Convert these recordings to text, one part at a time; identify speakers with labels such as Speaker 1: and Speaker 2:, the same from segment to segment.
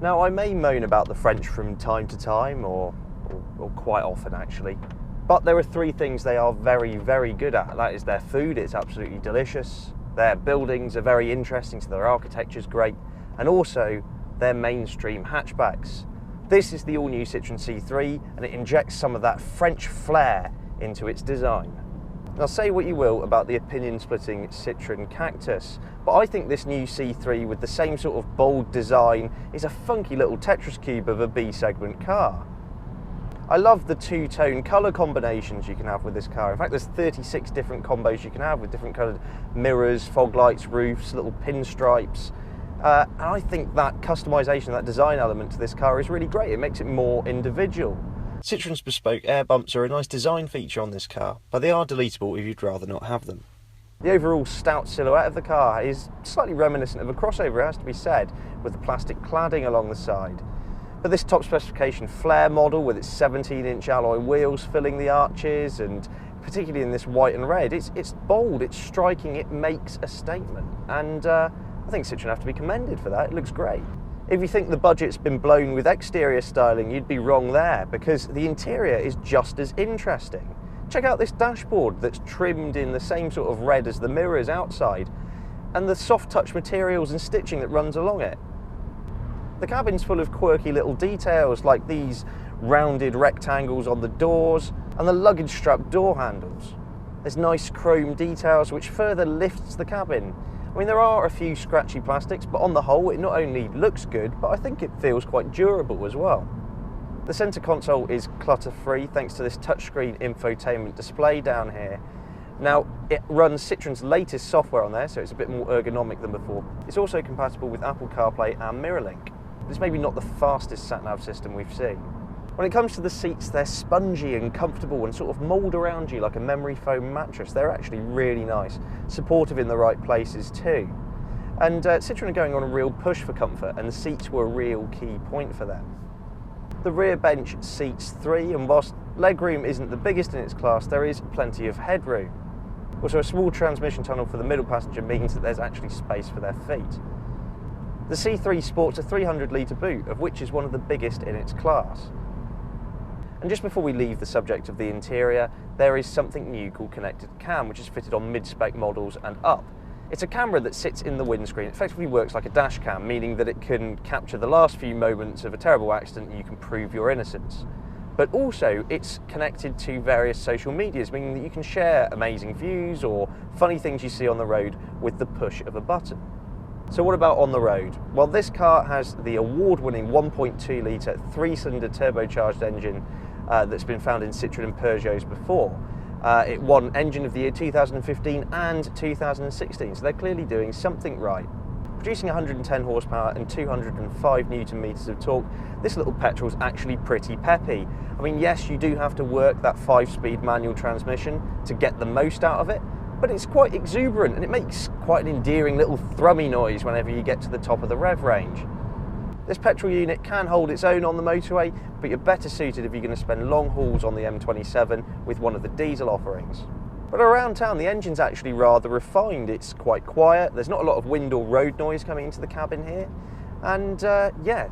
Speaker 1: Now, I may moan about the French from time to time, or quite often actually, but there are three things they are very, very good at. That is their food, it's absolutely delicious, their buildings are very interesting, so their architecture is great, and also their mainstream hatchbacks. This is the all-new Citroen C3, and it injects some of that French flair into its design. Now, say what you will about the opinion-splitting Citroen Cactus, but I think this new C3 with the same sort of bold design is a funky little Tetris cube of a B-segment car. I love the two-tone colour combinations you can have with this car. In fact, there's 36 different combos you can have with different coloured mirrors, fog lights, roofs, little pinstripes. And I think that customisation, that design element to this car is really great. It makes it more individual. Citroen's bespoke air bumps are a nice design feature on this car, but they are deletable if you'd rather not have them. The overall stout silhouette of the car is slightly reminiscent of a crossover, it has to be said, with the plastic cladding along the side. But this top specification Flare model with its 17-inch alloy wheels filling the arches, and particularly in this white and red, it's bold, it's striking, it makes a statement. And I think Citroen have to be commended for that. It looks great. If you think the budget's been blown with exterior styling, you'd be wrong there, because the interior is just as interesting. Check out this dashboard that's trimmed in the same sort of red as the mirrors outside, and the soft touch materials and stitching that runs along it. The cabin's full of quirky little details like these rounded rectangles on the doors and the luggage strap door handles. There's nice chrome details which further lifts the cabin. I mean, there are a few scratchy plastics, but on the whole it not only looks good, but I think it feels quite durable as well. The centre console is clutter-free thanks to this touchscreen infotainment display down here. Now, it runs Citroen's latest software on there, so it's a bit more ergonomic than before. It's also compatible with Apple CarPlay and MirrorLink. It's maybe not the fastest sat-nav system we've seen. When it comes to the seats, they're spongy and comfortable and sort of mould around you like a memory foam mattress. They're actually really nice, supportive in the right places too. And Citroen are going on a real push for comfort, and the seats were a real key point for them. The rear bench seats 3, and whilst legroom isn't the biggest in its class, there is plenty of headroom. Also, a small transmission tunnel for the middle passenger means that there's actually space for their feet. The C3 sports a 300 litre boot, of which is one of the biggest in its class. And just before we leave the subject of the interior, there is something new called Connected Cam, which is fitted on mid-spec models and up. It's a camera that sits in the windscreen. It effectively works like a dash cam, meaning that it can capture the last few moments of a terrible accident and you can prove your innocence. But also, it's connected to various social medias, meaning that you can share amazing views or funny things you see on the road with the push of a button. So what about on the road? Well, this car has the award-winning 1.2 litre 3-cylinder turbocharged engine that's been found in Citroen and Peugeots before. It won Engine of the Year 2015 and 2016, so they're clearly doing something right. Producing 110 horsepower and 205 newton meters of torque, this little petrol's actually pretty peppy. I mean, yes, you do have to work that 5-speed manual transmission to get the most out of it, but it's quite exuberant and it makes quite an endearing little thrummy noise whenever you get to the top of the rev range. This petrol unit can hold its own on the motorway, but you're better suited if you're going to spend long hauls on the M27 with one of the diesel offerings. But around town, the engine's actually rather refined. It's quite quiet, there's not a lot of wind or road noise coming into the cabin here. And yeah,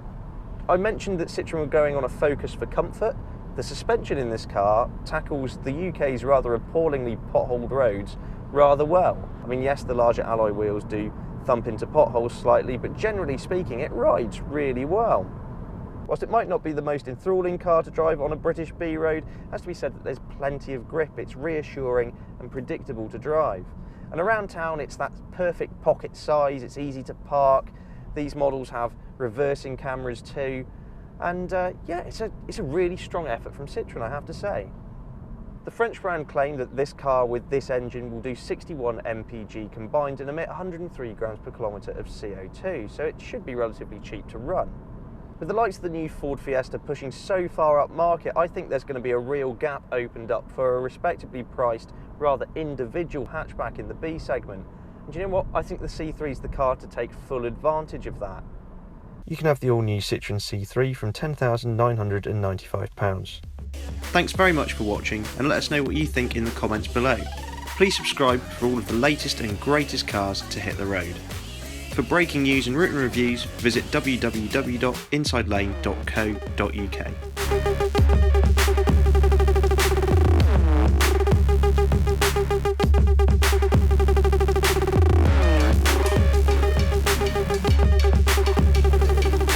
Speaker 1: I mentioned that Citroen were going on a focus for comfort. The suspension in this car tackles the UK's rather appallingly potholed roads rather well. I mean, yes, the larger alloy wheels do thump into potholes slightly, but generally speaking, it rides really well. Whilst it might not be the most enthralling car to drive on a British B road, it has to be said that there's plenty of grip. It's reassuring and predictable to drive. And around town, it's that perfect pocket size, it's easy to park. These models have reversing cameras too. And yeah, it's a really strong effort from Citroen, I have to say. The French brand claim that this car with this engine will do 61 mpg combined and emit 103 grams per kilometre of CO2, so it should be relatively cheap to run. With the likes of the new Ford Fiesta pushing so far up market, I think there's going to be a real gap opened up for a respectably priced, rather individual hatchback in the B segment. And do you know what? I think the C3 is the car to take full advantage of that. You can have the all-new Citroen C3 from £10,995. Thanks very much for watching, and let us know what you think in the comments below. Please subscribe for all of the latest and greatest cars to hit the road. For breaking news and written reviews, visit www.insidelane.co.uk.